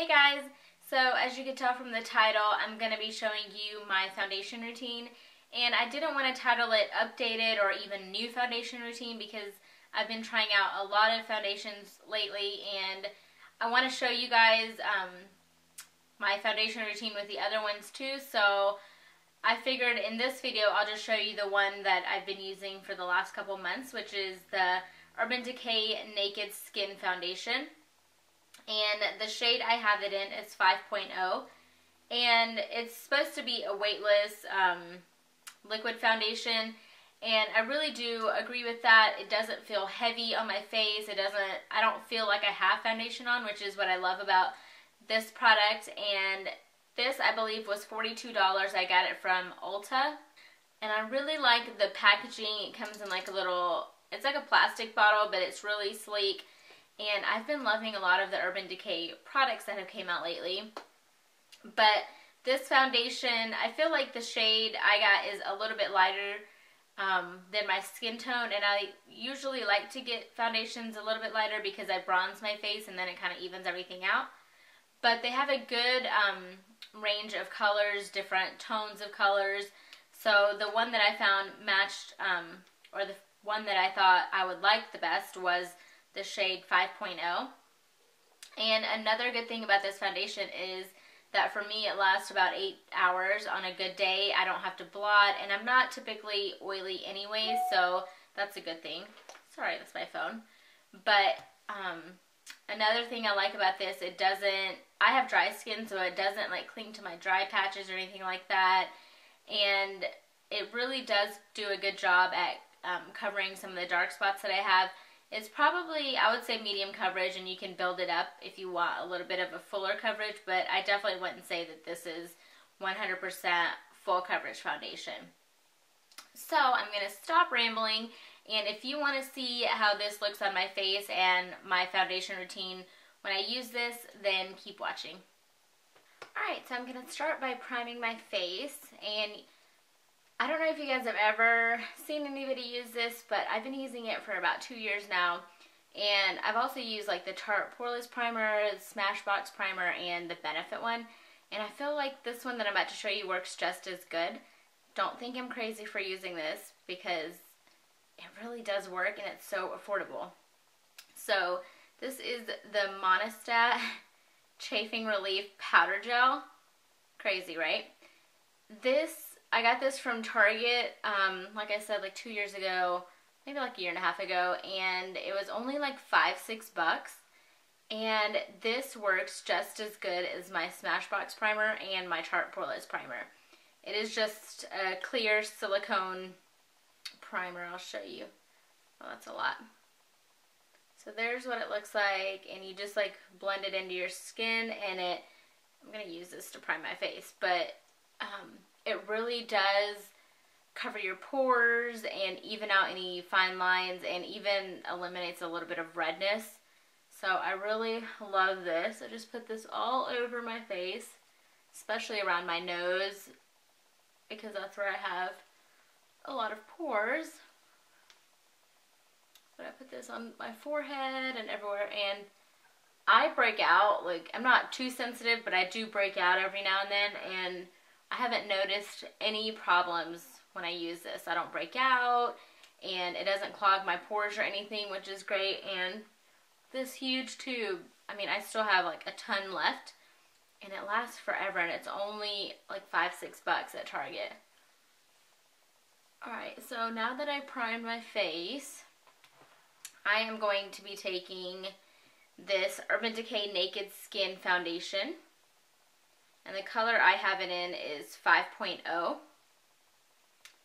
Hey guys, so as you can tell from the title, I'm going to be showing you my foundation routine, and I didn't want to title it updated or even new foundation routine because I've been trying out a lot of foundations lately, and I want to show you guys my foundation routine with the other ones too. So I figured in this video I'll just show you the one that I've been using for the last couple months, which is the Urban Decay Naked Skin Foundation. And the shade I have it in is 5.0, and it's supposed to be a weightless liquid foundation, and I really do agree with that. It doesn't feel heavy on my face. I don't feel like I have foundation on, which is what I love about this product. And this, I believe, was $42. I got it from Ulta, and I really like the packaging. It comes in like a little, it's like a plastic bottle, but it's really sleek. And I've been loving a lot of the Urban Decay products that have came out lately. But this foundation, I feel like the shade I got is a little bit lighter than my skin tone. And I usually like to get foundations a little bit lighter because I bronze my face and then it kind of evens everything out. But they have a good range of colors, different tones of colors. So the one that I found matched, or the one that I thought I would like the best was the shade 5.0. And another good thing about this foundation is that for me it lasts about 8 hours on a good day. I don't have to blot, and I'm not typically oily anyway, so that's a good thing. Sorry, that's my phone. But another thing I like about this, I have dry skin, so it doesn't like cling to my dry patches or anything like that. And it really does do a good job at covering some of the dark spots that I have. It's probably, I would say, medium coverage, and you can build it up if you want a little bit of a fuller coverage, but I definitely wouldn't say that this is 100% full coverage foundation. So I'm going to stop rambling, and if you want to see how this looks on my face and my foundation routine when I use this, then keep watching. Alright, so I'm going to start by priming my face, and I don't know if you guys have ever seen anybody use this, but I've been using it for about 2 years now. And I've also used like the Tarte Poreless Primer, the Smashbox Primer, and the Benefit one. And I feel like this one that I'm about to show you works just as good. Don't think I'm crazy for using this because it really does work and it's so affordable. So this is the Monistat Chafing Relief Powder Gel. Crazy, right? I got this from Target, like I said, like 2 years ago, maybe like a year and a half ago, and it was only like $5-6 bucks. And this works just as good as my Smashbox Primer and my Tarte Poreless Primer. It is just a clear silicone primer. I'll show you. Oh, that's a lot. So there's what it looks like, and you just like blend it into your skin, and I'm going to use this to prime my face, but it really does cover your pores and even out any fine lines, and even eliminates a little bit of redness. So I really love this. I just put this all over my face, especially around my nose, because that's where I have a lot of pores. But I put this on my forehead and everywhere, and I break out. Like, I'm not too sensitive, but I do break out every now and then, and I haven't noticed any problems when I use this. I don't break out, and it doesn't clog my pores or anything, which is great. And this huge tube, I mean, I still have like a ton left, and it lasts forever, and it's only like $5-6 bucks at Target. Alright, so now that I primed my face, I am going to be taking this Urban Decay Naked Skin Foundation. And the color I have it in is 5.0.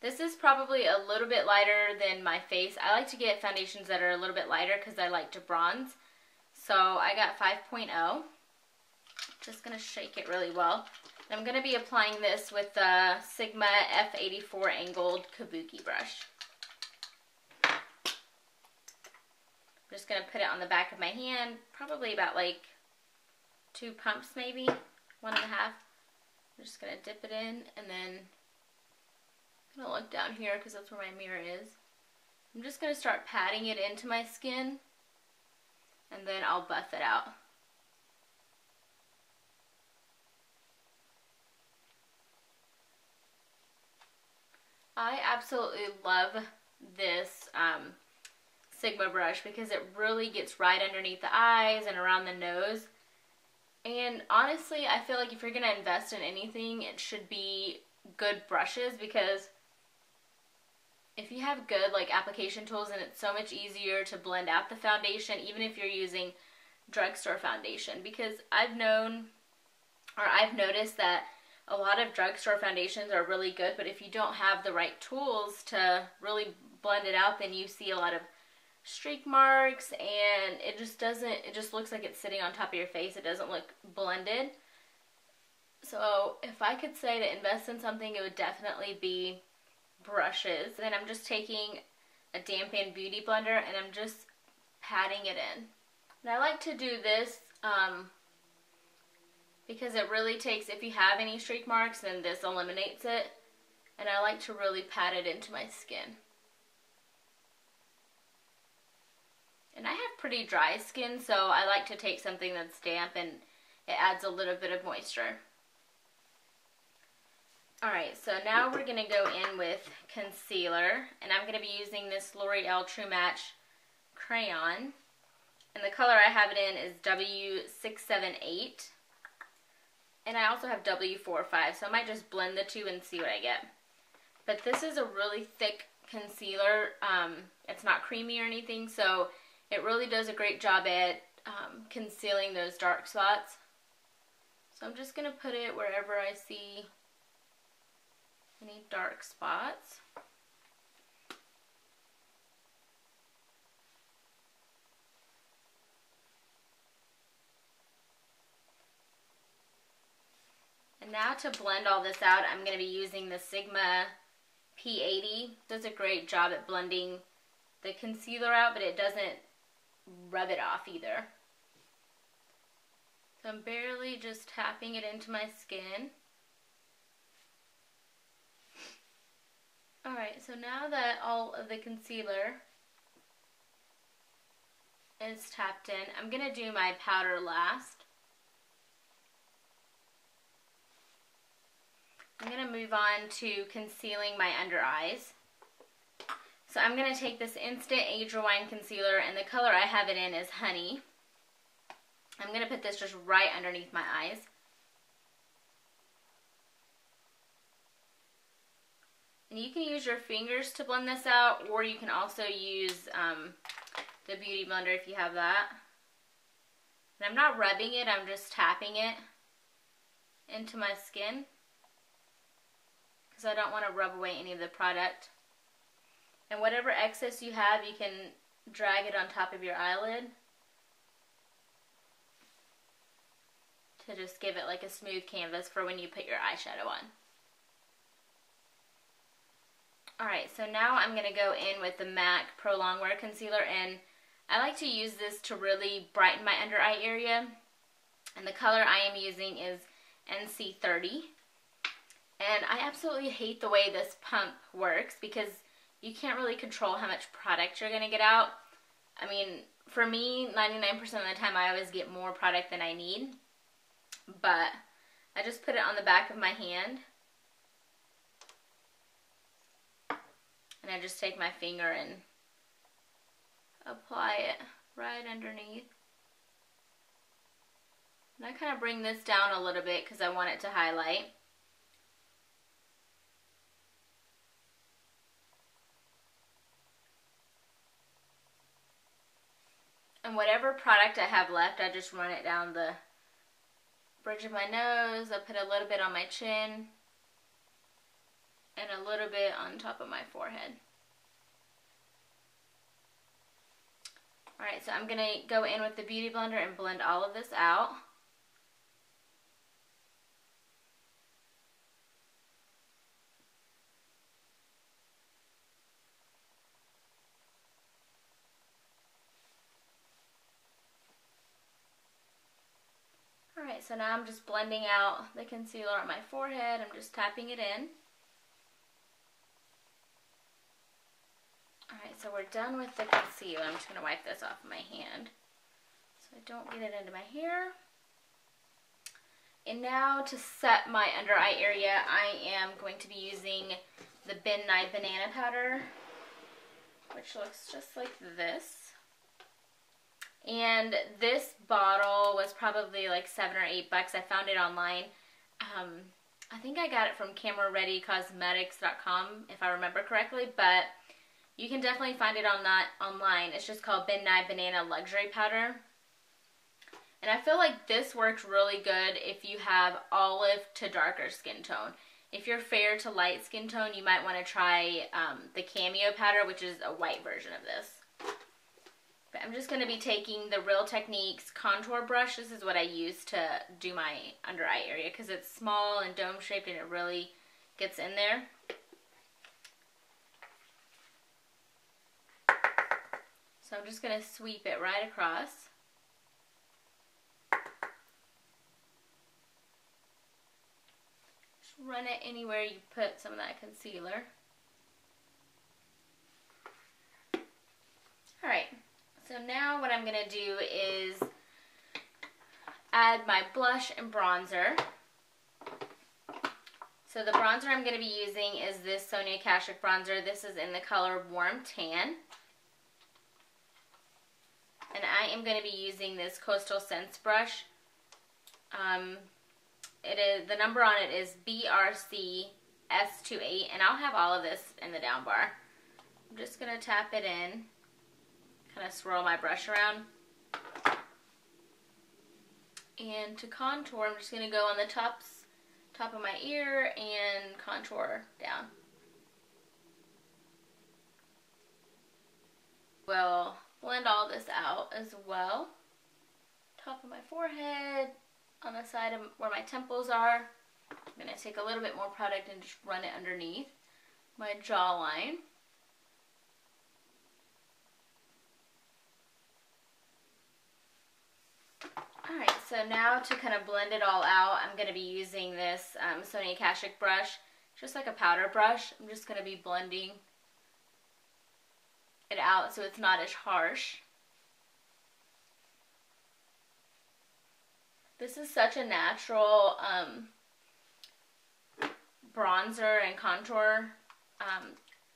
This is probably a little bit lighter than my face. I like to get foundations that are a little bit lighter because I like to bronze. So I got 5.0. Just going to shake it really well. And I'm going to be applying this with the Sigma F84 angled kabuki brush. I'm just going to put it on the back of my hand, probably about like 2 pumps maybe. 1.5. I'm just going to dip it in, and then I'm going to look down here because that's where my mirror is. I'm just going to start patting it into my skin, and then I'll buff it out. I absolutely love this Sigma brush because it really gets right underneath the eyes and around the nose. And honestly, I feel like if you're going to invest in anything, it should be good brushes, because if you have good like application tools, and it's so much easier to blend out the foundation, even if you're using drugstore foundation. Because I've noticed that a lot of drugstore foundations are really good, but if you don't have the right tools to really blend it out, then you see a lot of streak marks, and it just looks like it's sitting on top of your face. It doesn't look blended. So if I could say to invest in something, it would definitely be brushes. Then I'm just taking a dampened beauty blender and I'm just patting it in. And I like to do this because it really takes, if you have any streak marks, then this eliminates it. And I like to really pat it into my skin. And I have pretty dry skin, so I like to take something that's damp and it adds a little bit of moisture. Alright, so now we're going to go in with concealer, and I'm going to be using this L'Oreal True Match crayon. And the color I have it in is W678. And I also have W45, so I might just blend the two and see what I get. But this is a really thick concealer. It's not creamy or anything, so it really does a great job at concealing those dark spots. So I'm just going to put it wherever I see any dark spots. And now to blend all this out, I'm going to be using the Sigma P80. It does a great job at blending the concealer out, but it doesn't rub it off either. So I'm barely just tapping it into my skin. Alright, so now that all of the concealer is tapped in, I'm going to do my powder last. I'm going to move on to concealing my under eyes. So I'm going to take this Instant Age Rewind Concealer, and the color I have it in is Honey. I'm going to put this just right underneath my eyes. And you can use your fingers to blend this out, or you can also use the Beauty Blender if you have that. And I'm not rubbing it, I'm just tapping it into my skin, because I don't want to rub away any of the product. And whatever excess you have, you can drag it on top of your eyelid to just give it like a smooth canvas for when you put your eyeshadow on. Alright, so now I'm going to go in with the MAC Pro Longwear Concealer, and I like to use this to really brighten my under eye area. And the color I am using is NC30. And I absolutely hate the way this pump works, because you can't really control how much product you're going to get out. I mean, for me, 99% of the time I always get more product than I need. But I just put it on the back of my hand. And I just take my finger and apply it right underneath. And I kind of bring this down a little bit because I want it to highlight. And whatever product I have left, I just run it down the bridge of my nose. I put a little bit on my chin and a little bit on top of my forehead. Alright, so I'm going to go in with the Beauty Blender and blend all of this out. Alright, so now I'm just blending out the concealer on my forehead. I'm just tapping it in. Alright, so we're done with the concealer. I'm just going to wipe this off my hand so I don't get it into my hair. And now to set my under eye area, I am going to be using the Midnight Banana Powder, which looks just like this. And this bottle was probably like $7 or $8. I found it online. I think I got it from CameraReadyCosmetics.com if I remember correctly, but you can definitely find it online. It's just called Midnight Banana Luxury Powder. And I feel like this works really good if you have olive to darker skin tone. If you're fair to light skin tone, you might want to try the Cameo powder, which is a white version of this. But I'm just going to be taking the Real Techniques contour brush. This is what I use to do my under eye area because it's small and dome shaped and it really gets in there. So I'm just going to sweep it right across. Just run it anywhere you put some of that concealer. Alright, so now what I'm going to do is add my blush and bronzer. So the bronzer I'm going to be using is this Sonia Kashuk bronzer. This is in the color Warm Tan. And I am going to be using this Coastal Scents brush. The number on it is BRC-S28, and I'll have all of this in the down bar. I'm just going to tap it in, kind of swirl my brush around. And to contour, I'm just going to go on the top of my ear and contour down. We'll blend all this out as well. Top of my forehead, on the side of where my temples are. I'm going to take a little bit more product and just run it underneath my jawline. Alright, so now to kind of blend it all out, I'm going to be using this Sonia Kashuk brush, just like a powder brush. I'm just going to be blending it out so it's not as harsh. This is such a natural bronzer and contour.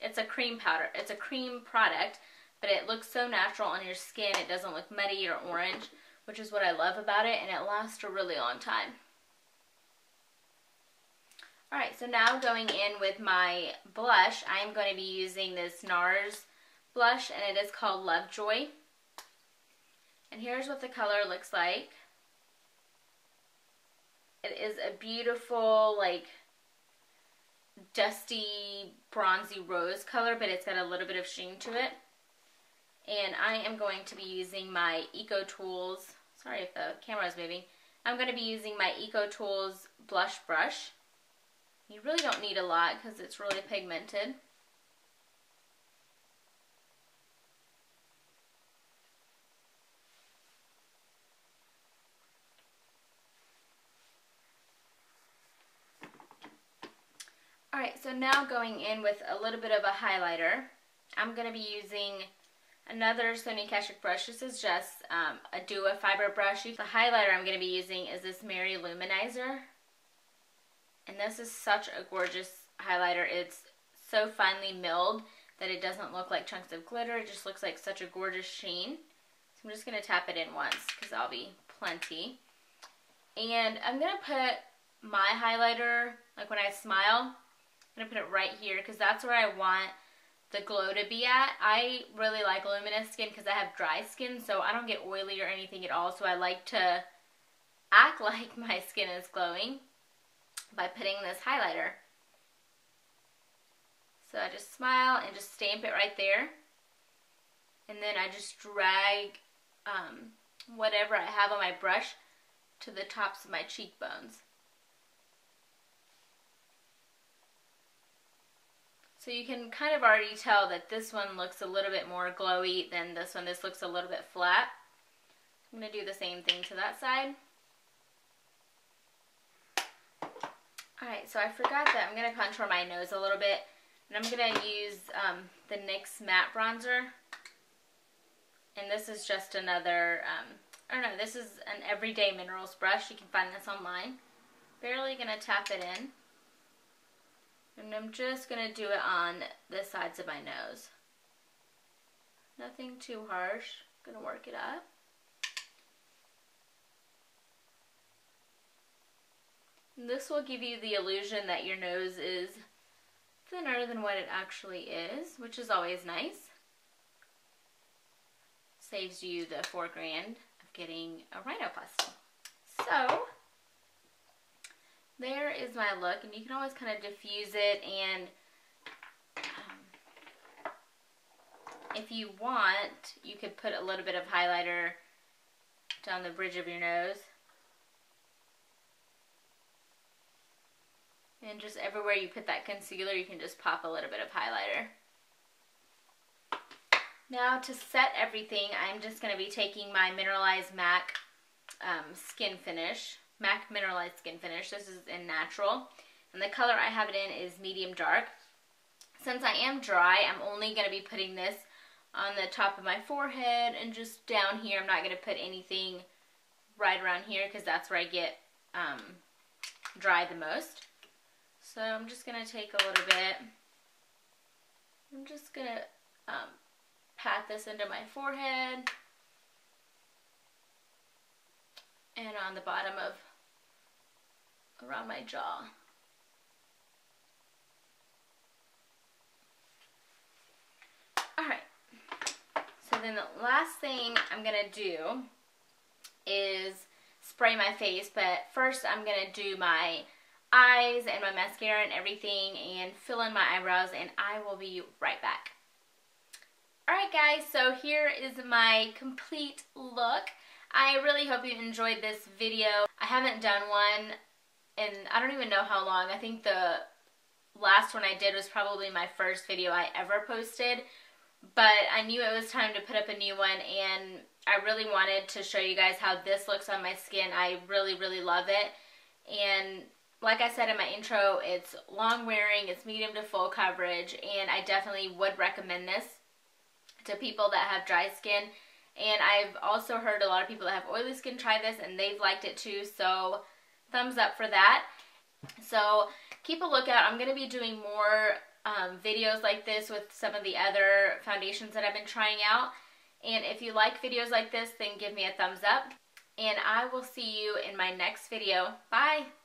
It's a cream powder. It's a cream product, but it looks so natural on your skin. It doesn't look muddy or orange, which is what I love about it, and it lasts a really long time. Alright, so now going in with my blush, I am going to be using this NARS blush, and it is called Lovejoy. And here's what the color looks like. It is a beautiful, like, dusty, bronzy rose color, but it's got a little bit of sheen to it. And I am going to be using my Eco Tools, sorry if the camera is moving, I'm going to be using my Eco Tools blush brush. You really don't need a lot because it's really pigmented. Alright, so now going in with a little bit of a highlighter, I'm going to be using another Sonia Kashuk brush. This is just a Dua fiber brush. The highlighter I'm going to be using is this Mary Luminizer. And this is such a gorgeous highlighter. It's so finely milled that it doesn't look like chunks of glitter. It just looks like such a gorgeous sheen. So I'm just going to tap it in once because that'll be plenty. And I'm going to put my highlighter, like when I smile, I'm going to put it right here because that's where I want the glow to be at. I really like luminous skin because I have dry skin, so I don't get oily or anything at all, so I like to act like my skin is glowing by putting this highlighter. So I just smile and just stamp it right there, and then I just drag whatever I have on my brush to the tops of my cheekbones. So you can kind of already tell that this one looks a little bit more glowy than this one. This looks a little bit flat. I'm going to do the same thing to that side. Alright, so I forgot that I'm going to contour my nose a little bit. And I'm going to use the NYX Matte Bronzer. And this is just another, I don't know, this is an Everyday Minerals brush. You can find this online. barely going to tap it in. And I'm just going to do it on the sides of my nose. Nothing too harsh. I'm going to work it up. And this will give you the illusion that your nose is thinner than what it actually is, which is always nice. Saves you the $4 grand of getting a rhinoplasty. So, there is my look, and you can always kind of diffuse it, and if you want, you could put a little bit of highlighter down the bridge of your nose. And just everywhere you put that concealer, you can just pop a little bit of highlighter. Now to set everything, I'm just going to be taking my Mineralized MAC Skin Finish. MAC Mineralized Skin Finish. This is in Natural. And the color I have it in is medium dark. Since I am dry, I'm only going to be putting this on the top of my forehead and just down here. I'm not going to put anything right around here because that's where I get dry the most. So I'm just going to take a little bit. I'm just going to pat this into my forehead and on the bottom of around my jaw. Alright, so then the last thing I'm going to do is spray my face, but first I'm going to do my eyes and my mascara and everything and fill in my eyebrows, and I will be right back. Alright guys, so here is my complete look. I really hope you enjoyed this video. I haven't done one in I don't even know how long. I think the last one I did was probably my first video I ever posted, but I knew it was time to put up a new one, and I really wanted to show you guys how this looks on my skin. I really, really love it. And like I said in my intro, it's long wearing, it's medium to full coverage, and I definitely would recommend this to people that have dry skin. And I've also heard a lot of people that have oily skin try this and they've liked it too, so thumbs up for that. So keep a lookout. I'm going to be doing more videos like this with some of the other foundations that I've been trying out. And if you like videos like this, then give me a thumbs up. And I will see you in my next video. Bye!